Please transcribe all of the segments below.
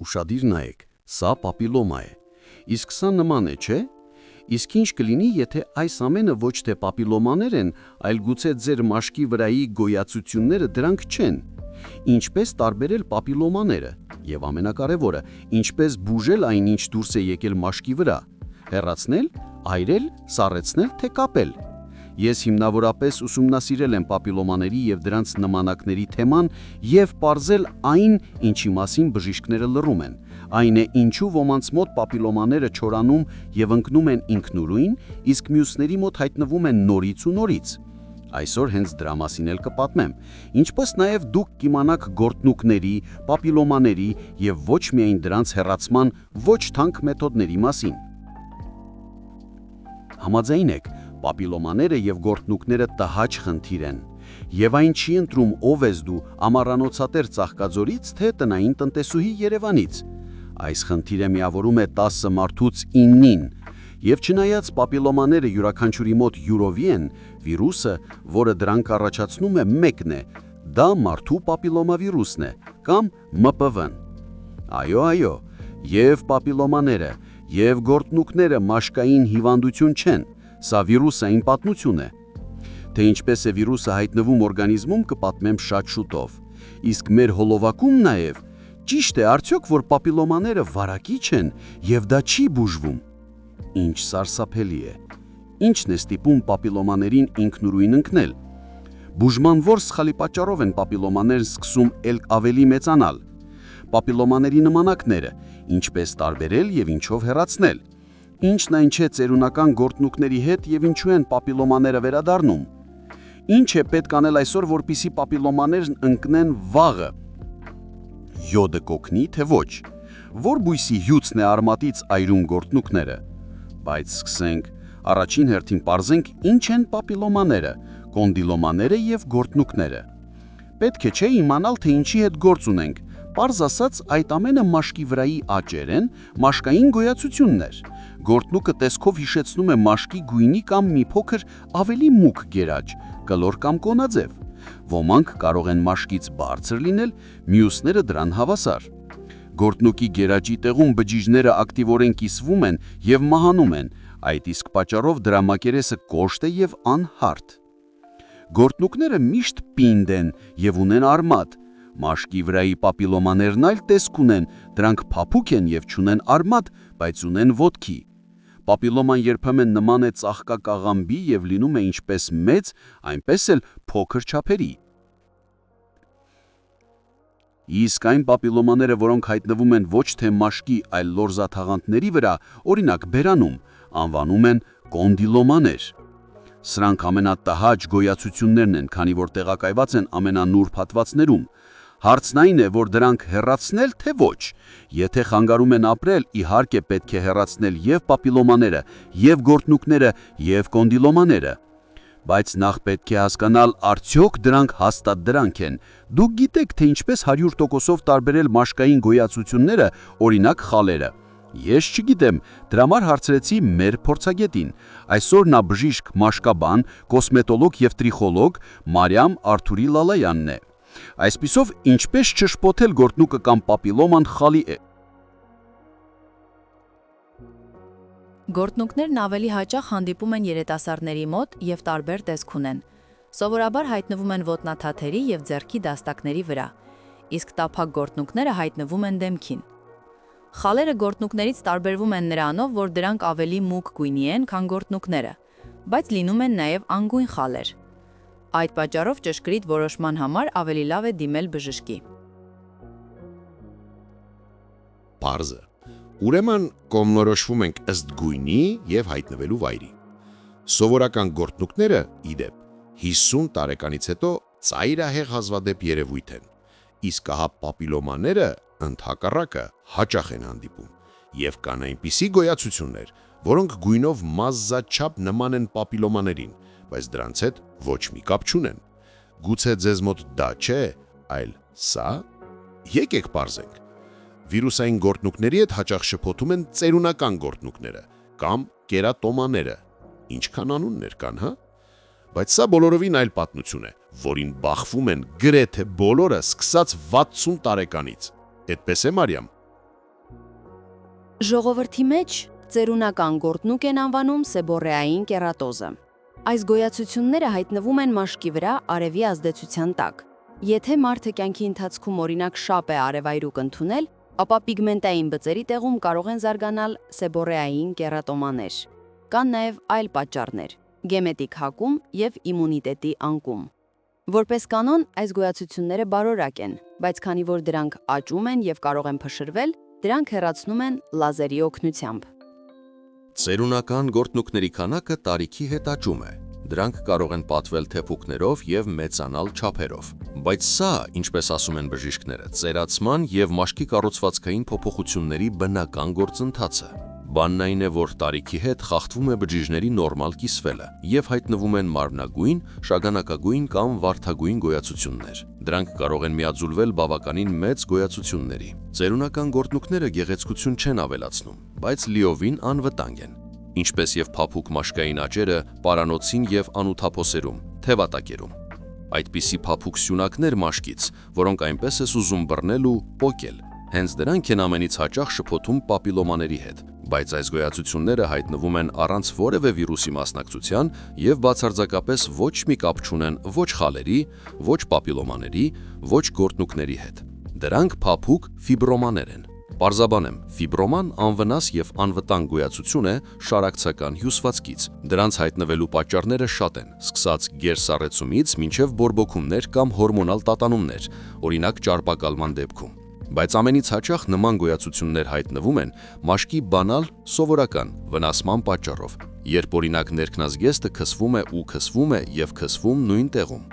ուշադիր նայեք, սա պապիլոմա է։ Իսկ սա նման է, չէ՞։ Իսկ ինչ կլինի, եթե այս ամենը ոչ թե պապիլոմաներ են, այլ գուցե ձեր մաշկի վրայի գոյացությունները դրանք չեն։ Ինչպես տարբերել պապիլոմաները, եւ ամենակարևորը, ինչպես բուժել այն, ինչ դուրս է եկել մաշկի վրա, հեռացնել, այրել, սառեցնել, թե կապել։ Ես հիմնավորապես ուսումնասիրել եմ պապիլոմաների եւ դրանց նմանակների թեման եւ պարզել այն, ինչի մասին բժիշկները լռում են։ Այն է, ինչու ոմանց մոտ պապիլոմաները չորանում եւ ընկնում են ինքնուրույն, իսկ մյուսների մոտ հայտնվում են նորից ու նորից։ Այսօր հենց դրա մասին էլ կպատմեմ, ինչպես նաև դուք կիմանաք գորտնուկների, պապիլոմաների եւ ոչ միայն դրանց հեռացման ոչ թանկ մեթոդների մասին։ Համաձայն եք, պապիլոմաները եւ գորտնուկները տհաճ խնդիր են, եւ այն չի ընտրում ով ես դու, ամառանոցատեր Ծաղկաձորից, թե տնային տնտեսուհի Երևանից։ Այս խնդիրը միավորում է 10 մարդուց 9-ին։ Եվ չնայած պապիլոմաները յուրաքանչյուրի մոտ յուրովի են, վիրուսը, որը դրանք առաջացնում է, մեկն է, դա մարդու պապիլոմավիրուսն է, կամ ՄՊՎ-ն։ Այո, եւ պապիլոմաները, եւ գորտնուկները մաշկային հիվանդություն չեն, սա վիրուսային պատմություն է։ Թե ինչպես է վիրուսը հայտնվում օրգանիզմում, կպատմեմ շատ շուտով։ Իսկ մեր հոլովակում նաեւ ճիշտ է արդյոք, որ պապիլոմաները վարակիչ են եւ դա չի բուժվում։ Ինչ սարսափելի է։ Ինչն է ստիպում պապիլոմաներին ինքնուրույն ընկնել։ Բուժման որ սխալի պատճառով են պապիլոմաներն սկսում ել ավելի մեծանալ։ Պապիլոմաների նմանակները, ինչպես տարբերել եւ ինչով հեռացնել։ Ինչն այն չէ ծերունական գորտնուկների հետ եւ ինչու են պապիլոմաները վերադառնում։ Ինչ է պետք անել այսօր, որպեսզի պապիլոմաներն ընկնեն վաղը։ Յոդը կօգնի, թե ոչ։ Որ բույսի հյուցն է արմատից այրում գորտնուկները։ Բայց սկսենք, առաջին հերթին պարզենք, ինչ են պապիլոմաները, կոնդիլոմաները եւ գորտնուկները։ Պետք է չէ իմանալ, թե ինչի հետ գործ ունենք։ Պարզ ասած, այդ ամենը մաշկի վրայի աճեր են, մաշկային գոյացություններ։ Գորտնուկը տեսքով հիշեցնում է մաշկի գույնի կամ մի փոքր ավելի մուգ գերաճ, կլոր կամ կոնաձև։ Ոմանք կարող են մաշկից բարձր լինել, մյուսները դրան հավասար։ Գորտնուկի գերաճի տեղում բջիջները ակտիվորեն կիսվում են եւ մահանում են, այդ իսկ պատճառով դրա մակերեսը կոշտ է եւ անհարթ։ Գորտնուկները միշտ պինդ են եւ ունեն արմատ։ Մաշկի վրայի պապիլոմաներն այլ տեսք ունեն, դրանք փափուկ են եւ չունեն արմատ, բայց ունեն ոտքի։ Պապիլոման երբեմն նման է ծաղկակաղամբի եւ լինում է ինչպես մեծ, այնպես էլ փոքր չափերի։ Իսկ այն պապիլոմաները, որոնք հայտնվում են ոչ թե մաշկի, այլ լորզաթաղանթների վրա, օրինակ բերանում, անվանում են կոնդիլոմաներ։ Սրանք ամենատհաճ գոյացություններն են, քանի որ տեղակայված են ամենանուրբ հատվածներում։ Հարցն այն է, որ դրանք հեռացնել թե ոչ։ Եթե խանգարում են ապրել, իհարկե պետք է հեռացնել եւ պապիլոմաները, եւ գորտնուկները, եւ կոնդիլոմաները։ Բայց նախ պետք է հասկանալ, արդյոք դրանք հաստատ դրանք են։ Դուք գիտեք, թե ինչպես 100%-ով տարբերել մաշկային գոյացությունները, օրինակ խալերը։ Ես չգիտեմ, դրա համար հարցրեցի մեր փորձագետին։ Այսօր նա բժիշկ, մաշկաբան, կոսմետոլոգ եւ տրիխոլոգ Մարիամ Արթուրի Լալայանն է։ Այսպիսով, ինչպես չշփոթել գորտնուկը կամ պապիլոման խալի է։ Գորտնուկներն ավելի հաճախ հանդիպում են երիտասարդների մոտ եւ տարբեր տեսք ունեն։ Սովորաբար հայտնվում են ոտնաթաթերի եւ ձեռքի դաստակների վրա, իսկ տափակ գորտնուկները հայտնվում են դեմքին։ Խալերը գորտնուկներից տարբերվում են նրանով, որ դրանք ավելի մուգ գույնի են, քան գորտնուկները, բայց լինում են նաեւ անգույն խալեր։ Այդ պատճառով ճշգրիտ որոշման համար ավելի լավ է դիմել բժշկի։ Պարզը։ Ուրեմն կողմնորոշվում ենք ըստ գույնի եւ հայտնվելու վայրի։ Սովորական գորտնուկները, իդեպ, 50 տարեկանից հետո ծայրահեղ հազվադեպ երևույթ են, իսկ ահա պապիլոմաները ընդհակառակը հաճախ են հանդիպում, եւ կան այնպիսի գոյացություններ, որոնք գույնով մազզաչափ նման են պապիլոմաներին, բայց դրանց հետ ոչ մի կապ չունեն։ Գուցե ձեզ մոտ դա չէ, այլ սա։ Եկեք պարզենք։ Վիրուսային գորտնուկների հետ հաճախ շփոթում են ծերունական գորտնուկները կամ կերատոմաները։ Ինչքան անուններ կան, հա։ Բայց սա բոլորովին այլ պատմություն է, որին բախվում են գրեթե բոլորը սկսած 60 տարեկանից։ Այդպես է, Մարիամ։ Ժողովրդի մեջ ծերունական գորտնուկ են անվանում սեբորեային կերատոզը։ Այս գոյացությունները հայտնվում են մաշկի վրա արևի ազդեցության տակ։ Եթե մարդը կյանքի ընթացքում օրինակ շապ է արևայրուք ընդունել, ապա պիգմենտային բծերի տեղում կարող են զարգանալ սեբորեային կերատոմաներ։ Կան նաև այլ պատճառներ՝ գեմետիկ հակում և իմունիտետի անկում։ Որպես կանոն, այս գոյացությունները բարորակ են, բայց քանի որ դրանք աճում են և կարող են փշրվել, դրանք հեռացնում են լազերի օգնությամբ։ Ծերունական գորտնուկների քանակը տարիքի հետ աճում է։ Դրանք կարող են պատվել թեփուկներով և մեծանալ չափերով։ Բայց սա, ինչպես ասում են բժիշկները, ծերացման և մաշկի կառուցվածքային փոփոխությունների բնական գործընթաց է։ Բանն այն է, որ տարիքի հետ խախտվում է բջիջների նորմալ կիսվելը և հայտնվում են մարմնագույն, շագանակագույն կամ վարդագույն գոյացություններ։ Դրանք կարող են միաձուլվել բավականին մեծ գոյացությունների։ Ծերունական գորտնուկները գեղեցկություն չեն ավելացնում, բայց լիովին անվտանգ են, ինչպես և փափուկ մաշկային աճերը պարանոցին և անութափոսերում, թևատակերում։ Այդպիսի փափուկ սյունակներ մաշկից, որոնք այնպես ես ուզում բռնել ու պոկել, հենց դրանք են ամենից հաճախ շփոթում պապիլոմաների հետ, բայց այս գոյացությունները հայտնվում են առանց որևէ վիրուսի մասնակցության և բացարձակապես ոչ մի կապ չունեն ոչ խալերի, ոչ պապիլոմաների, ոչ գորտնուկների հետ։ Դրանք փափուկ ֆիբրոմաներ են։ Պարզաբանեմ, ֆիբրոման անվնաս և անվտանգ գոյացություն է շարակցական հյուսվածքից։ Դրանց հայտնվելու պատճառները շատ են, սկսած գերսառեցումից մինչև բորբոքումներ կամ հորմոնալ տատանումներ, օրինակ ճարպակալման դեպքում։ Բայց ամենից հաճախ նման գոյացություններ հայտնվում են մաշկի բանալ սովորական վնասման պատճառով, երբ օրինակ ներքնազգեստը քսվում է ու քսվում է և քսվում նույն տեղում։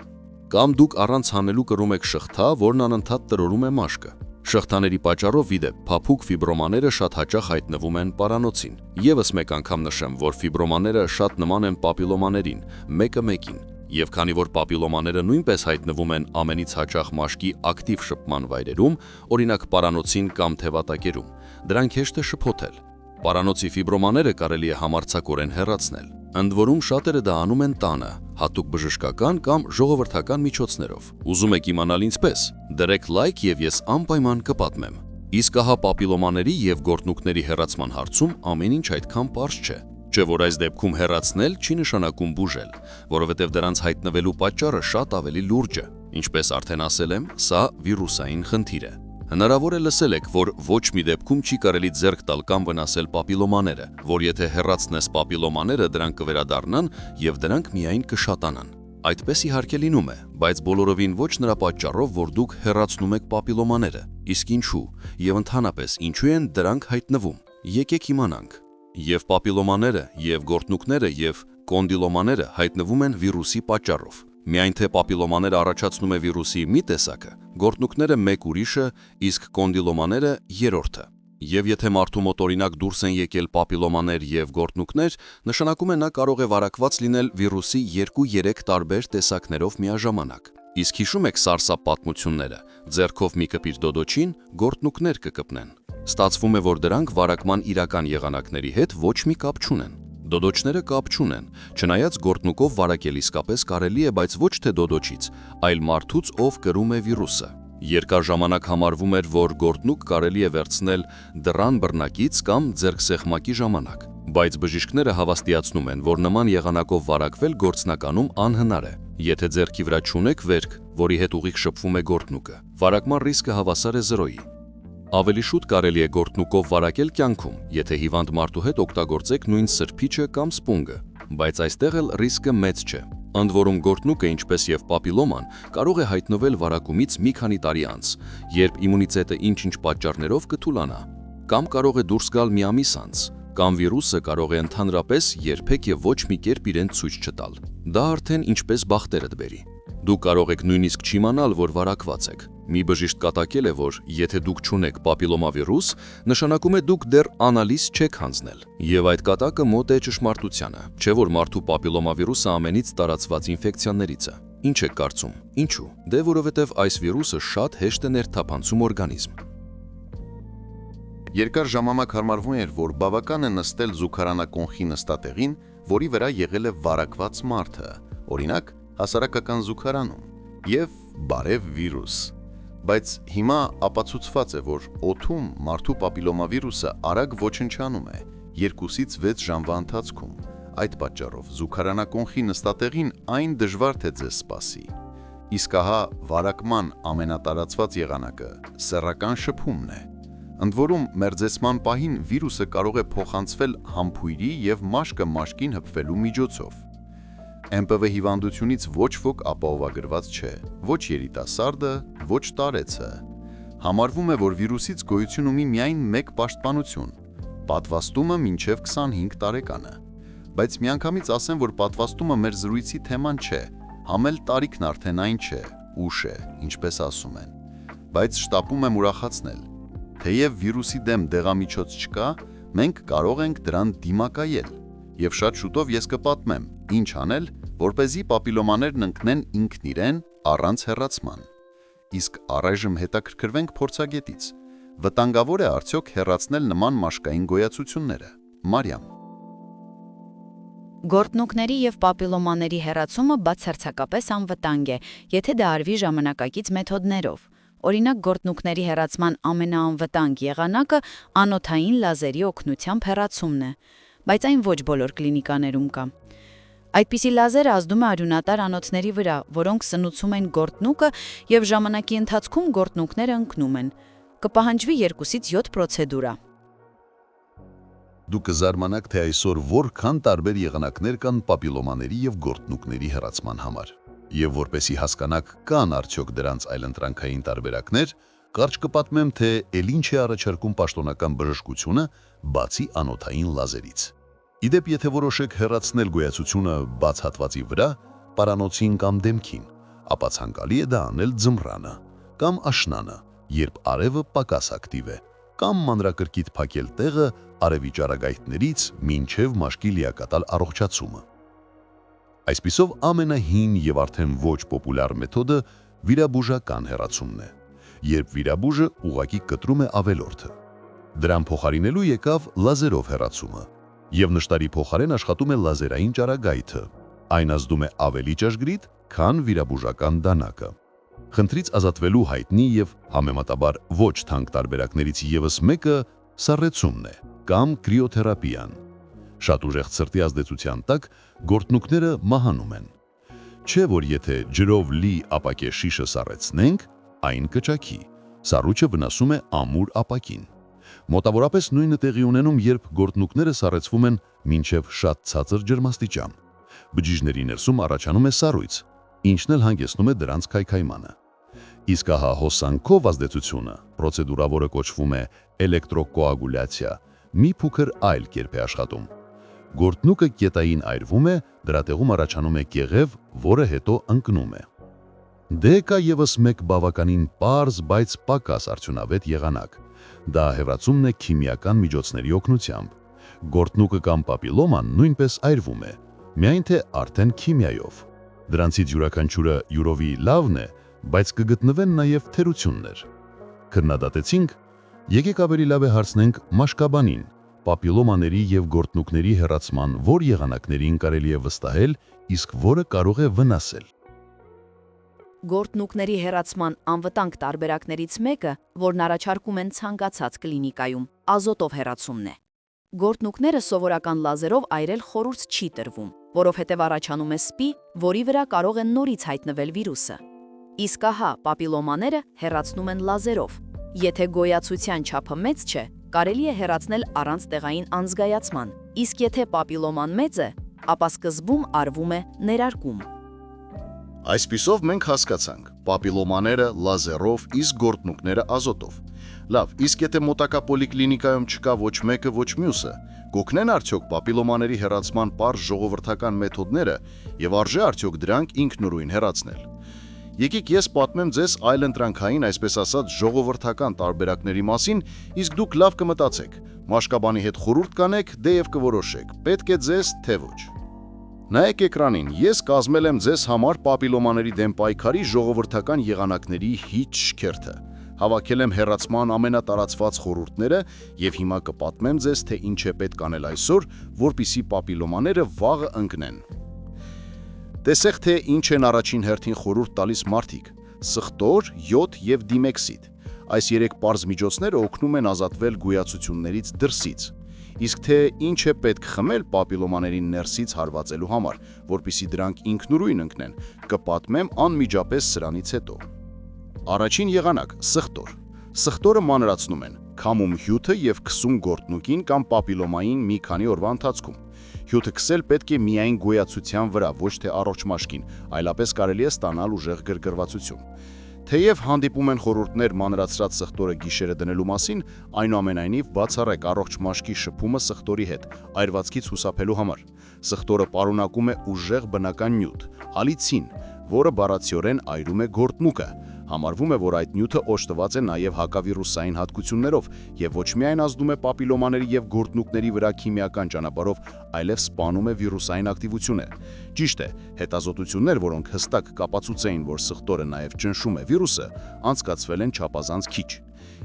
Կամ դուք առանց հանելու կրում եք շղթա, որն անընդհատ տրորում է մաշկը։ Շղթաների պատճառով իդեպ փափուկ ֆիբրոմաները շատ հաճախ հայտնվում են պարանոցին։ Եվս մեկ անգամ նշեմ, որ ֆիբրոմաները շատ նման են պապիլոմաներին, մեկը մեկին։ Եվ քանի որ պապիլոմաները նույնպես հայտնվում են ամենից հաճախ մաշկի ակտիվ շփման վայրերում, օրինակ պարանոցին կամ թևատակերում, դրանք հեշտ է շփոթել։ Պարանոցի ֆիբրոմաները կարելի է համարձակորեն հեռացնել։ Ընդ որում շատերը դա անում են տանը, հատուկ բժշկական կամ ժողովրդական միջոցներով։ Ուզում եք իմանալ ինչպես, դրեք լայք և ես անպայման կպատմեմ։ Իսկ ահա պապիլոմաների և գորտնուկների հեռացման հարցում ամեն ինչ այդքան պարզ չէ։ Չէ որ այս դեպքում հեռացնել չի նշանակում բուժել, որովհետև դրանց հայտնվելու պատճառը շատ ավելի լուրջ է։ Ինչպես արդեն ասել եմ, սա վիրուսային խնդիր է։ Հնարավոր է լսել եք, որ ոչ մի դեպքում չի կարելի ձեռք տալ կամ վնասել պապիլոմաները, որ եթե հեռացնես պապիլոմաները, դրանք կվերադառնան և դրանք միայն կշատանան։ Այդպես իհարկե լինում է, բայց բոլորովին ոչ նրա պատճառով, որ դուք հեռացնում եք պապիլոմաները։ Իսկ ինչու, և ընդհանրապես ինչու են դրանք հայտնվում։ Եկեք իմանանք։ Եվ պապիլոմաները, և գորտնուկները, և կոնդիլոմաները հայտնվում են վիրուսի պատճառով։ Միայն թե պապիլոմաները առաջացնում է վիրուսի մի տեսակը, գորտնուկները մեկ ուրիշը, իսկ կոնդիլոմաները երրորդը։ Եվ եթե մարդու մոտ օրինակ դուրս են եկել պապիլոմաներ և գորտնուկներ, նշանակում է նա կարող է վարակված լինել վիրուսի 2-3 տարբեր տեսակներով միաժամանակ։ Իսկ հիշում եք սարսափ պատմությունները, ձեռքով մի կպիր դոդոչին գորտնուկներ կկպնեն։ Ստացվում է, որ դրանք վարակման իրական եղանակների հետ ոչ մի կապ չունեն։ Դոդոչները կապ չունեն, չնայած գորտնուկով վարակել իսկապես կարելի է, բայց ոչ թե դոդոչից, այլ մարդուց, ով կրում է վիրուսը։ Երկար ժամանակ համարվում էր, որ գորտնուկ կարելի է վերցնել դռան բռնակից կամ ձեռքսեղմակի ժամանակ, բայց բժիշկները հավաստիացնում են, որ նման եղանակով վարակվել գործնականում անհնար է։ Եթե ձեռքի վրա չունեք վերք, որի հետ ուղիղ շփվում է գորտնուկը, վարակման ռիսկը հավասար է 0-ի։ Ավելի շուտ կարելի է գորտնուկով վարակել կյանքում, եթե հիվանդ մարդու հետ օգտագործեք նույն սրբիչը կամ սպունգը, բայց այստեղ էլ ռիսկը մեծ չէ։ Ընդ որում գորտնուկը, ինչպես և պապիլոման, կարող է հայտնվել վարակումից մի քանի տարի անց, երբ իմունիտետը ինչ-ինչ պատճառներով կթուլանա, կամ կարող է դուրս գալ մի ամիս անց, կամ վիրուսը կարող է ընդհանրապես երբեք և ոչ մի կերպ իրեն ցույց չտալ։ Դա արդեն ինչպես բախտերդ բերի։ Դուք կարող եք նույնիսկ չիմանալ, որ վարակված եք։ Մի բժիշկ կատակել է, որ եթե դուք չունեք պապիլոմավիրուս, նշանակում է դուք դեռ անալիզ չեք հանձնել։ Եվ այդ կատակը մոտ է ճշմարտությանը, չէ որ մարդու պապիլոմավիրուսը ամենից տարածված ինֆեկցիաներից է։ Ինչ եք կարծում։ Ինչու։ Դե որովհետև այս վիրուսը շատ հեշտ է ներթափանցում օրգանիզմ։ Երկար ժամանակ հարմարվում էր, որ բավական է նստել զուգարանակոնխի նստատեղին, որի վրա եղել է վարակված մարդը, օրինակ հասարակական զուգարանում, և բարև վիրուս։ Բայց հիմա ապացուցված է, որ օդում մարդու պապիլոմավիրուսը արագ ոչնչանում է 2-ից 6 ժամվա ընթացքում։ Այդ պատճառով զուգարանակոնխի նստատեղին այն դժվար թե ձեզ սպասի։ Իսկ ահա վարակման ամենատարածված եղանակը սեռական շփումն է։ Ընդ որում մերձեցման պահին վիրուսը կարող է փոխանցվել համբույրի եւ մաշկը մաշկին հպվելու միջոցով։ MPV հիվանդությունից ոչ ոք ապահովագրված չէ, ոչ երիտասարդը, ոչ տարեցը։ Համարվում է, որ վիրուսից գոյություն ունի միայն մեկ պաշտպանություն՝ պատվաստումը մինչև 25 տարեկանը։ Բայց միանգամից ասեմ, որ պատվաստումը մեր զրույցի թեման չէ, համ էլ տարիքն արդեն այն չէ, ուշ է, ինչպես ասում են։ Բայց շտապում եմ ուրախացնել։ Թեև վիրուսի դեմ դեղամիջոց չկա, մենք կարող ենք դրան դիմակայել։ Եվ շատ շուտով ես կպատմեմ, ինչ անել, որպեսզի պապիլոմաներն ընկնեն ինքն իրեն առանց հեռացման։ Իսկ առայժմ հետաքրքրվենք փորձագետից։ Վտանգավոր է արդյոք հեռացնել նման մաշկային գոյացությունները։ Մարիամ։ Գորտնուկների եւ պապիլոմաների հեռացումը բացարձակապես անվտանգ է, եթե դա արվի ժամանակակից մեթոդներով։ Օրինակ, գորտնուկների հեռացման ամենաանվտանգ եղանակը անոթային լազերի օգնությամբ հեռացումն է, բայց այն ոչ բոլոր կլինիկաներում կա։ Այդպիսի լազերը ազդում է արյունատար անոթների վրա, որոնք սնուցում են գորտնուկը եւ ժամանակի ընթացքում գորտնուկները ընկնում են։ Կպահանջվի 2-ից 7 պրոցեդուրա։ Դուք կզարմանաք, թե այսօր որքան տարբեր եղանակներ կան պապիլոմաների եւ գորտնուկների հեռացման համար։ Եվ որպեսի հասկանաք կան արդյոք դրանց այլընտրանքային տարբերակներ, կարճ կպատմեմ, թե ինչ է առաջարկում պաշտոնական բժշկությունը բացի անոթային լազերից։ Իդեպ, եթե որոշեք հեռացնել գոյացությունը բաց հատվածի վրա, պարանոցին կամ դեմքին, ապա ցանկալի է դա անել ձմռանը կամ աշնանը, երբ արևը պակաս ակտիվ է, կամ մանրակրկիտ փակել տեղը արևի ճառագայթներից մինչև մաշկի լիակատար առողջացումը։ Այսպիսով ամենահին եւ արդեն ոչ պոպուլար մեթոդը վիրաբուժական հեռացումն է, երբ վիրաբուժը ուղղակի կտրում է ավելորդը։ Դրան փոխարինելու եկավ լազերով հեռացումը, եւ նշտարի փոխարեն աշխատում է լազերային ճառագայթը։ Այն ազդում է ավելի ճշգրիտ, քան վիրաբուժական դանակը։ Խնդրից ազատվելու հայտնի եւ համեմատաբար ոչ թանկ տարբերակներից եւս մեկը սառեցումն է կամ կրիոթերապիան։ Շատ ուժեղ ցրտի ազդեցության տակ գորտնուկները մահանում են։ Չէ որ եթե ջրով լի ապակե շիշը սառեցնենք, այն կճաքի։ Սառույցը վնասում է ամուր ապակին։ Մոտավորապես նույնը տեղի ունենում, երբ գորտնուկները սառեցվում են մինչև շատ ցածր ջերմաստիճան։ Բջիջների ներսում առաջանում է սառույց, ինչն էլ հանգեցնում է դրանց քայքայմանը։ Իսկ ահա հոսանքով ազդեցությունը, պրոցեդուրա, որը կոչվում է էլեկտրոկոագուլյացիա, մի փոքր այլ կերպ է աշխատում։ Գորտնուկը կետային այրվում է, դրա տեղում առաջանում է կեղև, որը հետո ընկնում է։ Դե կա եւս մեկ բավականին պարզ, բայց պակաս արդյունավետ եղանակ։ Դա հեռացումն է քիմիական միջոցների օգնությամբ։ Գորտնուկը կամ պապիլոման նույնպես այրվում է, միայն թե արդեն քիմիայով։ Դրանցից յուրաքանչյուրը յուրովի լավն է, բայց կգտնվեն նաև թերություններ։ Քննադատեցինք, եկեք ավելի լավ է հարցնենք մաշկաբանին, պապիլոմաների եւ գորտնուկների հեռացման որ եղանակներին կարելի է վստահել, իսկ որը կարող է վնասել։ Գորտնուկների հեռացման անվտանգ տարբերակներից մեկը, որն առաջարկում են ցանկացած կլինիկայում, ազոտով հեռացումն է։ Գորտնուկները սովորական լազերով այրել խորուրդ չի տրվում, որովհետև առաջանում է սպի, որի վրա կարող է նորից հայտնվել վիրուսը։ Իսկ ահա պապիլոմաները հեռացնում են լազերով։ Եթե գոյացության չափը մեծ չէ, կարելի է հեռացնել առանց տեղային անզգայացման, իսկ եթե պապիլոման մեծ է, ապա սկզբում արվում է ներարկում։ Այսպիսով մենք հասկացանք, պապիլոմաները լազերով, իսկ գորտնուկները ազոտով։ Լավ, իսկ եթե մոտակա պոլիկլինիկայում չկա ոչ մեկը, ոչ մյուսը, կօգնեն արդյոք պապիլոմաների հեռացման պարզ ժողովրդական մեթոդները եւ արժե արդյոք դրանք ինքնուրույն հեռացնել։ Եկեք ես պատմեմ ձեզ այլընտրանքային, այսպես ասած, ժողովրդական տարբերակների մասին, իսկ դուք լավ կմտածեք, մաշկաբանի հետ խորհուրդ կանեք, դե եւ կորոշեք, պետք է ձեզ թե ոչ։ Նայեք էկրանին, ես կազմել եմ ձեզ համար պապիլոմաների դեմ պայքարի ժողովրդական եղանակների հիջ շքերթը։ Հավաքել եմ հեռացման ամենատարածված խորհուրդները եւ հիմա կպատմեմ ձեզ, թե ինչ է պետք անել այսօր, որպիսի պապիլոմաները վաղը ընկնեն։ Տեսեք, թե ինչ են առաջին հերթին խորհուրդ տալիս մարդիկ։ սխտոր, յոդ եւ դիմեքսիդ։ Այս 3 պարզ միջոցները օգնում են ազատվել գոյացություններից դրսից։ Իսկ թե ինչ է պետք խմել պապիլոմաներին ներսից հարվածելու համար, որpիսի դրանք ինքնուրույն ընկնեն, կպատմեմ անմիջապես սրանից հետո։ Առաջին եղանակ՝ սխտոր։ Սխտորը մանրացնում են, քամում հյութը եւ քսում գորտնուկին կամ պապիլոմային մի քանի օրվա ընթացքում։ Հյութը քսել պետք է միայն գոյացության վրա, ոչ թե առողջ մաշկին, այլապես կարելի է ստանալ ուժեղ գրգռվածություն։ Թեև հանդիպում են խորհուրդներ մանրացրած սխտորը գիշերը դնելու մասին, այնուամենայնիվ բացառեք առողջ մաշկի շփումը սխտորի հետ, այրվածքից հուսափելու համար։ Սխտորը պարունակում է ուժեղ բնական նյութ՝ ալիցին, որը բառացիորեն այրում է գորտնուկը։ Համարվում է, որ այդ նյութը օժտված է նաև հակավիրուսային հատկություններով եւ ոչ միայն ազդում է պապիլոմաների եւ գորտնուկների վրա քիմիական ճանապարհով, այլև սպանում է վիրուսային ակտիվությունը։ Ճիշտ է, հետազոտություններ, որոնք հստակ կապացուցեին, որ սխտորը նաև ճնշում է վիրուսը, անցկացվել են չափազանց քիչ։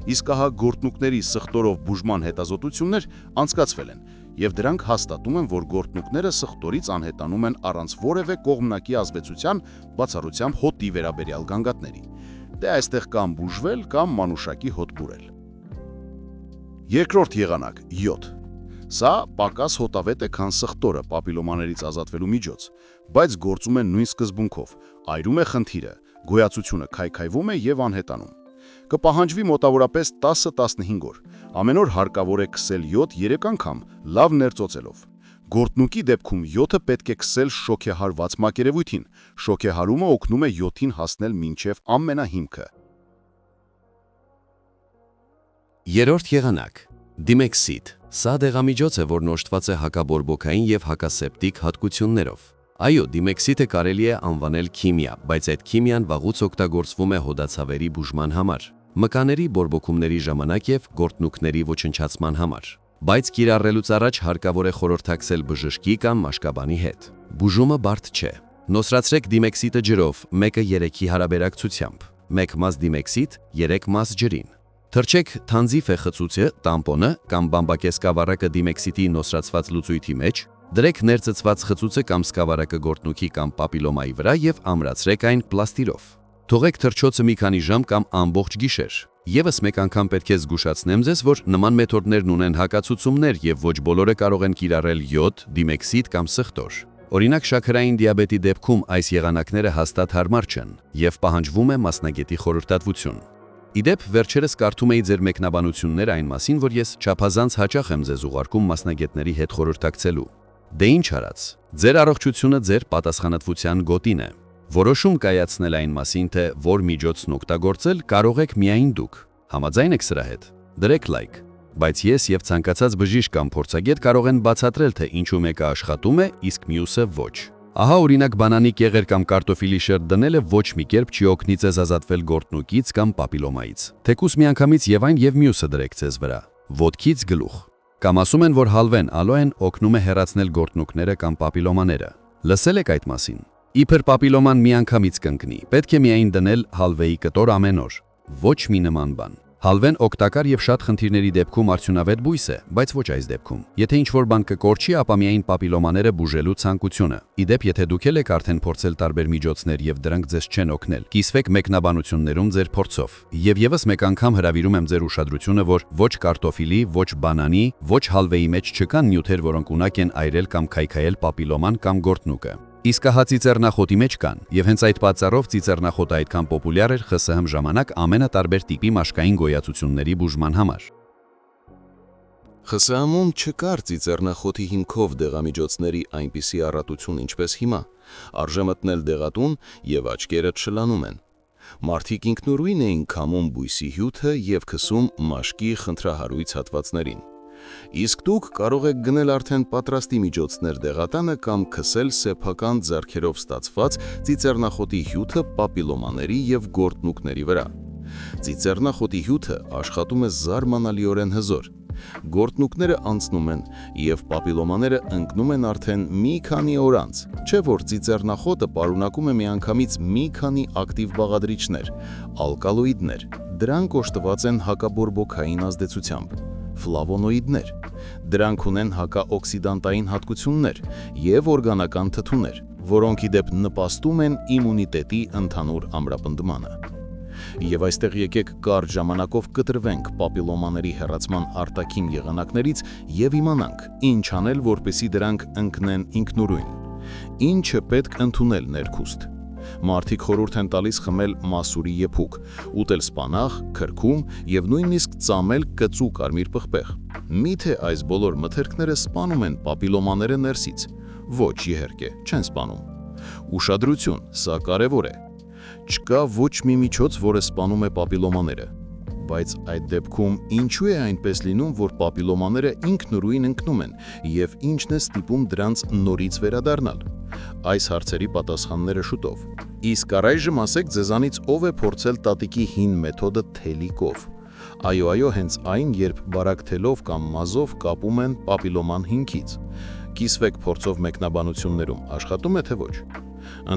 Իսկ ահա գորտնուկների սխտորով բուժման հետազոտություններ անցկացվել են, եւ դրանք հաստատում են, որ գորտնուկները սխտորից անհետանում են առանց որևէ կողմնակի ազդեցության, բացառությամբ հոտի վերաբերյալ գանգատների։ Դե այստեղ կամ բուժվել, կամ մանուշակի հոտ բուրել։ Երկրորդ եղանակ՝ յոդ։ Սա պակաս հոտավետ է, քան սխտորը պապիլոմաներից ազատվելու միջոց, բայց գործում է նույն սկզբունքով, այրում է խնդիրը, գոյացությունը քայքայվում է եւ անհետանում։ Կպահանջվի մոտավորապես 10-15 օր։ Ամեն օր հարկավոր է քսել յոդ 3 անգամ, լավ ներծոցելով։ Գորտնուկի դեպքում յոդը պետք է քսել շոքեհարված մակերևույթին։ Շոքեհարումը օգնում է յոդին հասնել մինչև ամենահիմքը։ Երրորդ եղանակ՝ դիմեքսիդ։ Սա դեղամիջոց է, որն օժտված է հակաբորբոքային եւ հակասեպտիկ հատկություններով։ Այո, դիմեքսիդը կարելի է անվանել քիմիա, բայց այդ քիմիան վաղուց օգտագործվում է հոդացավերի բուժման համար, մկաների բորբոքումների ժամանակ եւ գորտնուկների ոչնչացման համար։ Բայց կիրառելուց առաջ հարկավոր է խորհրդակցել բժշկի կամ մաշկաբանի հետ։ Բուժումը բարդ չէ։ Նոսրացրեք դիմեքսիդը ջրով, 1:3-ի հարաբերակցությամբ։ 1 մաս դիմեքսիդ, 3 մաս ջրին։ Թրջեք թանձի ֆեխծուցը, տամպոնը կամ բամբակե սկավառակը դիմեքսիդի նոսրացված լուծույթի մեջ, դրեք ներծծված խծուցը կամ սկավառակը գորտնուկի կամ պապիլոմայի վրա եւ ամրացրեք այն պլաստիրով։ Թողեք թրջոցը մի քանի ժամ կամ ամբողջ գիշեր։ Եվս մեկ անգամ պետք է զգուշացնեմ ձեզ, որ նման մեթոդներն ունեն հակացուցումներ եւ ոչ բոլորը կարող են կիրառել յոդ, դիմեքսիդ կամ սխտոր։ Օրինակ շաքարային դիաբետի դեպքում այս եղանակները հաստատ հարմար չեն եւ պահանջվում է մասնագետի խորհրդատվություն։ Իդեպ վերջերս կարդում էի ձեր մեկնաբանությունները այն մասին, որ ես չափազանց հաճախ եմ ձեզ ուղարկում մասնագետների հետ խորհրդակցելու։ Դե ինչ արած, ձեր առողջությունը ձեր պատասխանատվության գոտին է։ Որոշում կայացնել այն մասին, թե որ միջոցն օգտագործել կարող եք միայն դուք։ Համաձայն եք սրա հետ։ Դրեք լայք։ Բայց ես եւ ցանկացած բժիշկ կամ փորձագետ կարող են բացատրել, թե ինչու մեկը աշխատում է, իսկ մյուսը ոչ։ Ահա օրինակ բանանի կեղեր կամ կարտոֆիլի շերտ դնելը ոչ մի կերպ չի օգնի ձեզ ազատվել գորտնուկից կամ պապիլոմայից։ Թեկուզ միանգամից եւ այն եւ մյուսը դրեք ձեզ վրա։ Ոտքից գլուխ։ Կամ ասում են, որ հալվեն ալոեն օգնում է հեռացնել գորտնուկները կամ պապիլոմաները։ Լսել եք այդ մասին։ Իբր պապիլոման միանգամից կընկնի, պետք է միայն դնել հալվեի կտոր ամեն օր։ Ոչ մի նման բան։ Հալվեն օգտակար եւ շատ խնդիրների դեպքում արդյունավետ բույս է, բայց ոչ այս դեպքում։ Եթե ինչ-որ բան կկորչի, ապա միայն պապիլոմաները բուժելու ցանկությունը։ Իդեպ, եթե դուք եք արդեն փորձել տարբեր միջոցներ եւ դրանք ձեզ չեն օգնել, կիսվեք մեկնաբանություններում ձեր փորձով։ Եվ եւս մեկ անգամ հրավիրում եմ ձեր ուշադրությունը, որ ոչ կարտոֆիլի, ոչ բանանի, ոչ հալվեի մեջ չկան նյութեր, որոնք ունակ են այրել կամ քայքայել պապիլոման կամ գորտնուկը։ Իսկ ահա ծիծեռնախոտի մեջ կան, եւ հենց այդ պատճառով ծիծեռնախոտը այդքան պոպուլյար էր ԽՍՀՄ ժամանակ ամենատարբեր տիպի մաշկային գոյացությունների բուժման համար։ ԽՍՀՄ-ում չկար ծիծեռնախոտի հիմքով դեղամիջոցների այնպիսի առատություն, ինչպես հիմա։ Արժե մտնել դեղատուն եւ աչքերը չլանում են։ Մարդիկ ինքնուրույն էին քամում բույսի հյութը եւ քսում մաշկի խնդրահարույց հատվածներին։ Իսկ դուք կարող եք գնել արդեն պատրաստի միջոցներ դեղատանը կամ քսել սեփական ձեռքերով ստացված ծիծեռնախոտի հյութը պապիլոմաների եւ գորտնուկների վրա։ Ծիծեռնախոտի հյութը աշխատում է զարմանալիորեն հզոր։ Գորտնուկները անցնում են եւ պապիլոմաները ընկնում են արդեն մի քանի օր անց, չէ՞ որ ծիծեռնախոտը պարունակում է միանգամից մի քանի ակտիվ բաղադրիչներ, ալկալոիդներ։ Դրանք օժտված են հակաբորբոքային ազդեցությամբ։ Ֆլավոնոիդներ։ Դրանք ունեն հակաօքսիդանտային հատկություններ եւ օրգանական թթուներ, որոնք ի դեպ նպաստում են իմունիտետի ընդհանուր ամրապնդմանը։ Եվ այստեղ եկեք կարճ ժամանակով կտրվենք պապիլոմաների հեռացման արտաքին եղանակներից եւ իմանանք, ինչ անել, որպեսզի դրանք ընկնեն ինքնուրույն։ Ինչը պետք ընդունել ներքուստ։ Մարդիկ խորհուրդ են տալիս խմել մասուրի եփուկ, ուտել սպանաղ, քրքում եւ նույնիսկ ծամել կծու կարմիր պղպեղ։ Միթե այս բոլոր մթերքները սպանում են պապիլոմաները ներսից։ Ոչ, իհարկե, չեն սպանում։ Ուշադրություն, սա կարևոր է։ Չկա ոչ մի միջոց, որը սպանում է պապիլոմաները, բայց այդ դեպքում ինչու է այնպես լինում, որ պապիլոմաները ինքնուրույն ընկնում են եւ ինչն է ստիպում դրանց նորից վերադառնալ։ Այս հարցերի պատասխանները շուտով։ Իսկ առայժմ ասեք ձեզանից ով է փորձել տատիկի հին մեթոդը թելիկով։ Այո, հենց այն, երբ բարակ թելով կամ մազով կապում են պապիլոման հիմքից։ Կիսվեք փորձով մեկնաբանություններում, աշխատում է թե ոչ։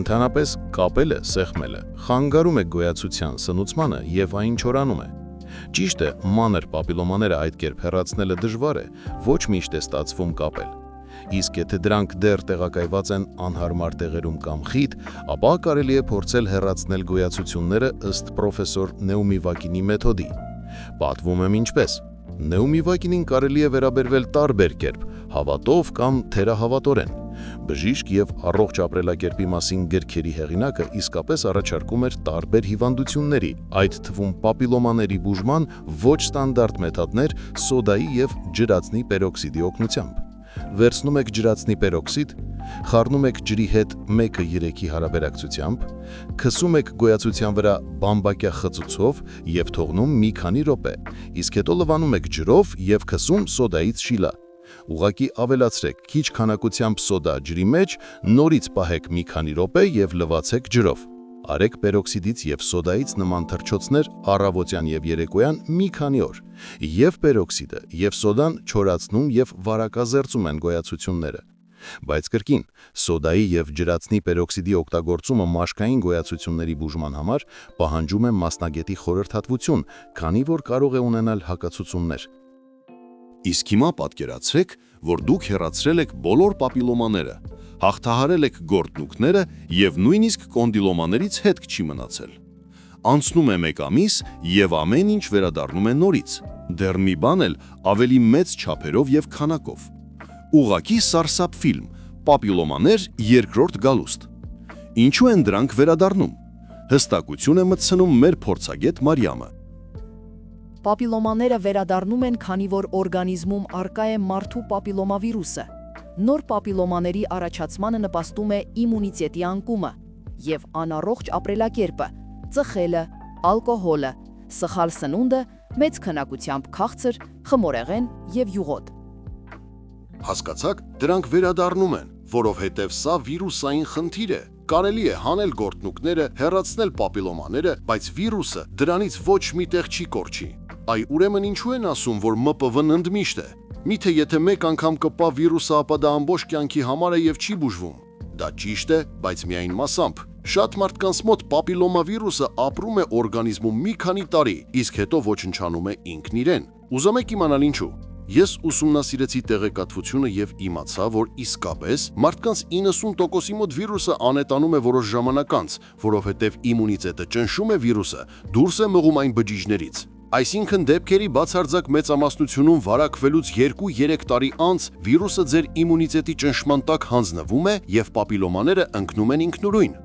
Ընդհանրապես կապելը, սեղմելը խանգարում է գոյացության սնուցմանը եւ այն չորանում է։ Ճիշտ է, մանր պապիլոմաները այդ կերպ հեռացնելը դժվար է, ոչ միշտ է ստացվում կապել։ Իսկ եթե դրանք դեռ տեղակայված են անհարմար տեղերում կամ խիտ, ապա կարելի է փորձել հեռացնել գոյացությունները ըստ պրոֆեսոր Նեումիվակինի մեթոդի։ Պատվում եմ ինչպես։ Նեումիվակինին կարելի է վերաբերվել տարբեր կերպ, հավատով կամ թերահավատորեն։ Բժիշկ եւ առողջ ապրելակերպի մասին գրքերի հեղինակը իսկապես առաջարկում էր տարբեր հիվանդությունների, այդ թվում պապիլոմաների բուժման ոչ ստանդարտ մեթոդներ սոդայի եւ ջրածնի պերօքսիդի օգնությամբ։ Վերցնում եք ջրածնի պերօքսիդ, խառնում եք ջրի հետ 1:3-ի հարաբերակցությամբ, քսում եք գոյացության վրա բամբակյա խծուցով եւ թողնում մի քանի րոպե, իսկ հետո լվանում եք ջրով եւ քսում սոդայից շիլա։ Ուղղակի ավելացրեք քիչ քանակությամբ սոդա ջրի մեջ, նորից պահեք մի քանի րոպե եւ լվացեք ջրով։ Արեք պերօքսիդից եւ սոդայից նման թռչոցներ առավոտյան եւ երեկոյան մի քանի օր։ Եվ պերօքսիդը եւ սոդան չորացնում եւ վարակազերծում են գոյացությունները։ Բայց կրկին, սոդայի եւ ջրածնի պերօքսիդի օգտագործումը մաշկային գոյացությունների բուժման համար պահանջում է մասնագետի խորհրդատվություն, քանի որ կարող է ունենալ հակացություններ։ Իսկ հիմա պատկերացրեք, որ դուք հեռացրել եք բոլոր պապիլոմաները, հաղթահարել եք գորտնուկները եւ նույնիսկ կոնդիլոմաներից հետք չի մնացել։ Անցնում է 1 ամիս եւ ամեն ինչ վերադառնում է նորից։ Դեռ մի բան էլ ավելի մեծ չափերով եւ քանակով։ Ուղղակի սարսափ ֆիլմ, պապիլոմաներ երկրորդ գալուստ։ Ինչու են դրանք վերադառնում։ Հստակություն է մտցնում մեր փորձագետ Մարիամը։ Պապիլոմաները վերադառնում են, քանի որ օրգանիզմում առկա է մարդու պապիլոմավիրուսը։ Նոր պապիլոմաների առաջացմանը նպաստում է իմունիտետի անկումը եւ անառողջ ապրելակերպը, ծխելը, ալկոհոլը, սխալ սնունդը, մեծ քանակությամբ քաղցր, խմորեղեն եւ յուղոտ։ Հասկացաք, դրանք վերադառնում են, որովհետև սա վիրուսային խնդիր է։ Կարելի է հանել գորտնուկները, հեռացնել պապիլոմաները, բայց վիրուսը դրանից ոչ մի տեղ չի կորչի։ Այ ուրեմն ինչու են ասում, որ ՄՊՎ-ն ընդմիշտ է։ Միթե եթե մեկ անգամ կպա վիրուսը, ապա դա ամբողջ կյանքի համար է եւ չի բուժվում։ Դա ճիշտ է, բայց միայն մասամբ։ Շատ մարդկանց մոտ պապիլոմավիրուսը ապրում է օրգանիզմում մի քանի տարի, իսկ հետո ոչնչանում է ինքն իրեն։ Ուզում եք իմանալ ինչու։ Ես ուսումնասիրեցի տեղեկատվությունը եւ իմացա, որ իսկապես մարդկանց 90%-ի մոտ վիրուսը անետանում է որոշ ժամանակ անց, որովհետեւ իմունիտետը ճնշում է վիրուսը, դուրս է մղում այն բջիջներից։ Այսինքն դեպքերի բացարձակ մեծամասնությունում վարակվելուց 2-3 տարի անց վիրուսը ձեր իմունիտետի ճնշման տակ հանձնվում է եւ պապիլոմաները ընկնում են ինքնուրույն։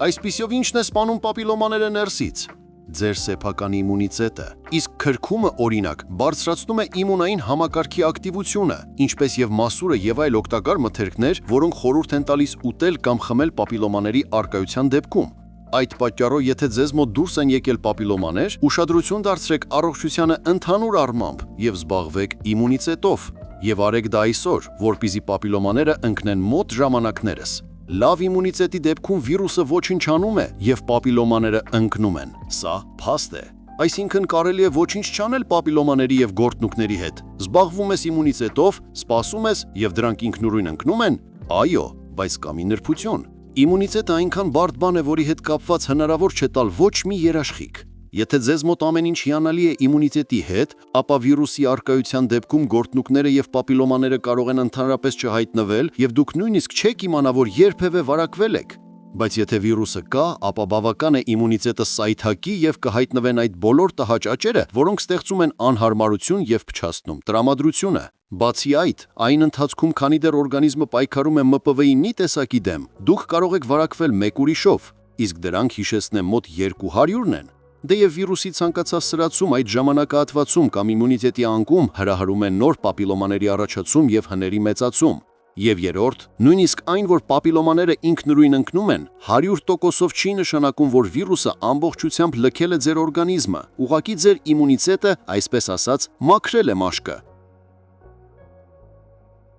Այսպիսով ինչն է սպանում պապիլոմաները ներսից։ Ձեր սեփական իմունիտետը, իսկ քրքումը օրինակ բարձրացնում է իմունային համակարգի ակտիվությունը, ինչպես եւ մասուրը եւ այլ օգտակար մթերքներ, որոնք խորհուրդ են տալիս ուտել կամ խմել պապիլոմաների առկայության դեպքում։ Այդ պատճառով, եթե ձեզ մոտ դուրս են եկել պապիլոմաներ, ուշադրություն դարձրեք առողջությանը ընդհանուր առմամբ եւ զբաղվեք իմունիտետով, եւ արեք դա այսօր, որպեսզի պապիլոմաները ընկնեն մոտ ժամանակներս։ Լավ իմունիտետի դեպքում վիրուսը ոչնչանում է եւ պապիլոմաները ընկնում են։ Սա փաստ է։ Այսինքն կարելի է ոչինչ չանել պապիլոմաների եւ գորտնուկների հետ։ Զբաղվում ես իմունիտետով, սպասում ես եւ դրանք ինքնուրույն ընկնում են։ Այո, բայց կա մի նրբություն։ Իմունիտետը այնքան բարդ բան է, որի հետ կապված հնարավոր չէ տալ ոչ մի երաշխիք։ Եթե ձեզ մոտ ամեն ինչ հիանալի է իմունիտետի հետ, ապա վիրուսի արկայության դեպքում գորտնուկները եւ պապիլոմաները կարող են ընդհանրապես չհայտնվել եւ դուք նույնիսկ չեք իմանա, որ երբևէ վարակվել եք։ Բայց եթե վիրուսը կա, ապա բավական է իմունիտետը սայթակի եւ կհայտնվեն այդ բոլոր տհաճ աճերը, որոնք ստեղծում են անհարմարություն եւ փչացնում տրամադրությունը։ Բացի այդ, այն ընթացքում, քանի դեռ օրգանիզմը պայքարում է ՄՊՎ-ի տեսակի դեմ, դուք կարող եք վարակվել մեկ ուրիշով, իսկ դրանք հիշեցնեմ մոտ 200-ն են։ Դեև վիրուսի ցանկացած սրացում այդ ժամանակահատվածում կամ իմունիտետի անկում հրահրում է նոր պապիլոմաների առաջացում եւ հների մեծացում։ Եվ երրորդ, նույնիսկ այն, որ պապիլոմաները ինքնուրույն ընկնում են, 100%-ով չի նշանակում, որ վիրուսը ամբողջությամբ լքել է ձեր օրգանիզմը, ուղղակի ձեր իմունիտետը, այսպես ասած, մաքրել է մաշկը։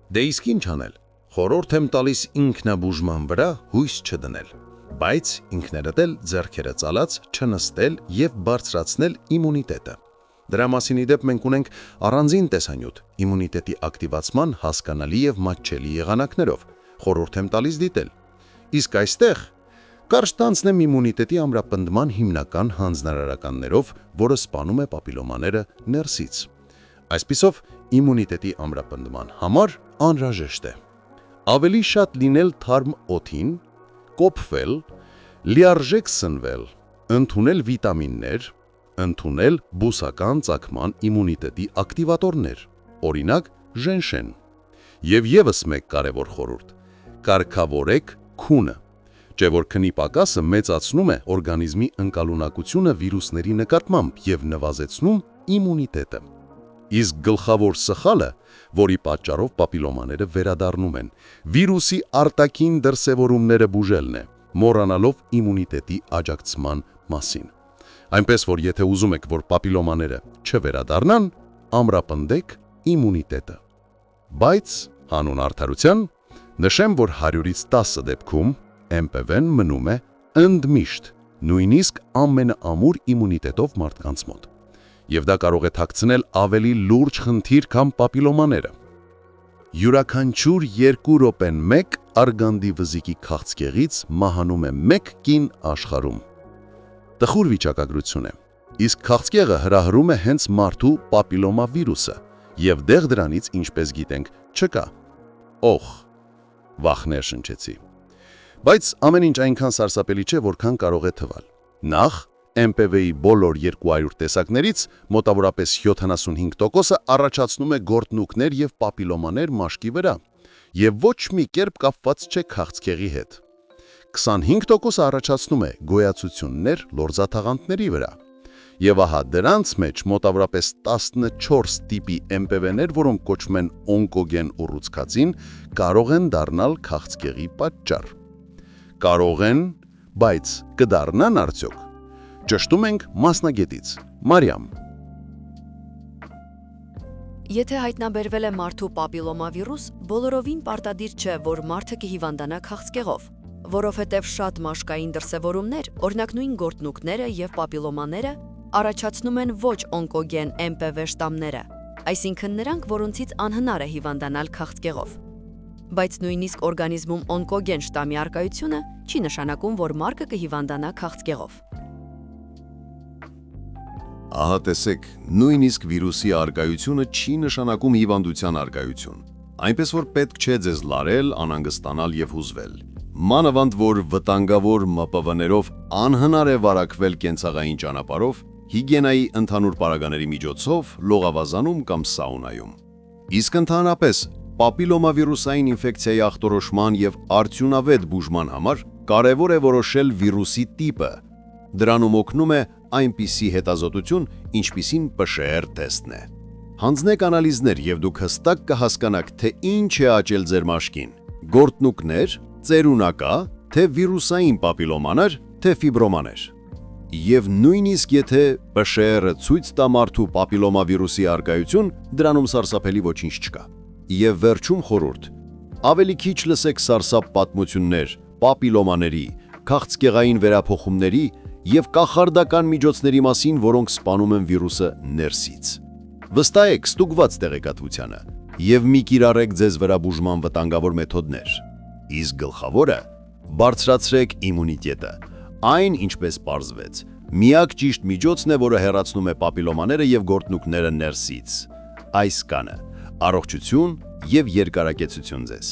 Դե իսկ ինչ անել։ Խորհուրդ եմ տալիս ինքնաբուժման վրա հույս չդնել, բայց ինքներդ էլ ձեռքերը ծալած չնստել եւ բարձրացնել իմունիտետը։ Դրա մասին իդեպ մենք ունենք առանձին տեսանյութ իմունիտետի ակտիվացման հասկանալի եւ մատչելի եղանակներով։ Խորհուրդ եմ տալիս դիտել։ Իսկ այստեղ կարճ տանցնեմ իմունիտետի ամրապնդման հիմնական հանձնարարականներով, որը սպանում է պապիլոմաները ներսից։ Այսպիսով, իմունիտետի ամրապնդման համար անհրաժեշտ է ավելի շատ լինել թարմ օդին, կոփվել, լիարժեք սնվել, ընդունել վիտամիններ, ընդունել բուսական ծագման իմունիտետի ակտիվատորներ, օրինակ ժենշեն։ Եվ եւս մեկ կարևոր խորհուրդ՝ կարգավորեք քունը, չէ՞ որ քնի պակասը մեծացնում է օրգանիզմի ընկալունակությունը վիրուսների նկատմամբ եւ նվազեցնում իմունիտետը։ Իսկ գլխավոր սխալը, որի պատճառով պապիլոմաները վերադառնում են, վիրուսի արտաքին դրսևորումները բուժելն է, մոռանալով իմունիտետի աջակցման մասին։ Այնպես որ եթե ուզում եք, որ պապիլոմաները չվերադառնան, ամրապնդեք իմունիտետը։ Բայց հանուն արդարության նշեմ, որ 100-ից 10 դեպքում MPV-ն մնում է ընդմիշտ, նույնիսկ ամենաամուր իմունիտետով մարդկանց մոտ։ Եվ դա կարող է թաքցնել ավելի լուրջ խնդիր, քան պապիլոմաները։ Յուրաքանչյուր 2 րոպեն 1 արգանդի վզիկի քաղցկեղից մահանում է 1 կին աշխարհում։ Տխուր վիճակագրություն է, իսկ քաղցկեղը հրահրում է հենց մարդու պապիլոմա վիրուսը, եւ դեղ դրանից, ինչպես գիտենք, չկա։ Օխ, վախներ շնչեցի։ Բայց ամեն ինչ այնքան սարսափելի չէ, որքան կարող է թվալ։ Նախ, MPV-ի բոլոր 200 տեսակներից մոտավորապես 75%-ը առաջացնում է գորտնուկներ եւ պապիլոմաներ մաշկի վրա, եւ ոչ մի կերպ կապված չէ քաղցկեղի հետ։ 25%-ը առաջացնում է գոյացություններ լորձաթաղանթների վրա։ Եվ ահա դրանց մեջ մոտավորապես 14 տիպի MPV-ներ, որոնք կոչվում են օնկոգեն ուռուցքածին, կարող են դառնալ քաղցկեղի պատճառ։ Կարող են, բայց կդառնան արդյոք։ Ճշտում ենք մասնագետից։ Մարիամ։ Եթե հայտնաբերվել է մարդու պապիլոմավիրուս, բոլորովին պարտադիր չէ, որ մարդը կհիվանդանա քաղցկեղով, որովհետև շատ մաշկային դրսևորումներ, օրինակ նույն գորտնուկները եւ պապիլոմաները, առաջացնում են ոչ օնկոգեն MPV շտամները, այսինքն նրանք, որոնցից անհնար է հիվանդանալ քաղցկեղով։ Բայց նույնիսկ օրգանիզմում օնկոգեն շտամի առկայությունը չի նշանակում, որ մարդը կհիվանդանա քաղցկեղով։ Ահա տեսեք, նույնիսկ վիրուսի առկայությունը չի նշանակում հիվանդության առկայություն։ Այնպես որ պետք չէ ձեզ լարել, անհանգստանալ եւ հուզվել։ Մանավանդ որ վտանգավոր ՄՊՎ-ներով անհնար է վարակվել կենցաղային ճանապարհով, հիգիենայի ընդհանուր պարագաների միջոցով, լողավազանում կամ սաունայում։ Իսկ ընդհանրապես պապիլոմավիրուսային ինֆեկցիայի ախտորոշման եւ արդյունավետ բուժման համար կարևոր է որոշել վիրուսի տիպը։ Դրանում օգնում է այնպիսի հետազոտություն, ինչպիսին PCR թեստն է։ Հանձնեք անալիզներ եւ դուք հստակ կհասկանաք, թե ինչ է աճել ձեր մաշկին՝ գորտնուկներ, ծերունակա, թե վիրուսային պապիլոմաներ, թե ֆիբրոմաներ։ Եվ նույնիսկ եթե PCR-ը ցույց տա մարդու պապիլոմավիրուսի առկայություն, դրանում սարսափելի ոչինչ չկա։ Եվ վերջում խորհուրդ. ավելի քիչ լսեք սարսափ պատմություններ պապիլոմաների, քաղցկեղային վերափոխումների եւ կախարդական միջոցների մասին, որոնք սպանում են վիրուսը ներսից։ Վստահեք ստուգված տեղեկատվությանը եւ մի կիրառեք ձեզ վրա բուժման վտանգավոր մեթոդներ։ Իսկ գլխավորը՝ բարձրացրեք իմունիտետը։ Այն, ինչպես պարզվեց, Միակ ճիշտ միջոցն է, որը հեռացնում է պապիլոմաները եւ գորտնուկները ներսից։ Այս կանը։ Առողջություն եւ երկարակեցություն ձեզ։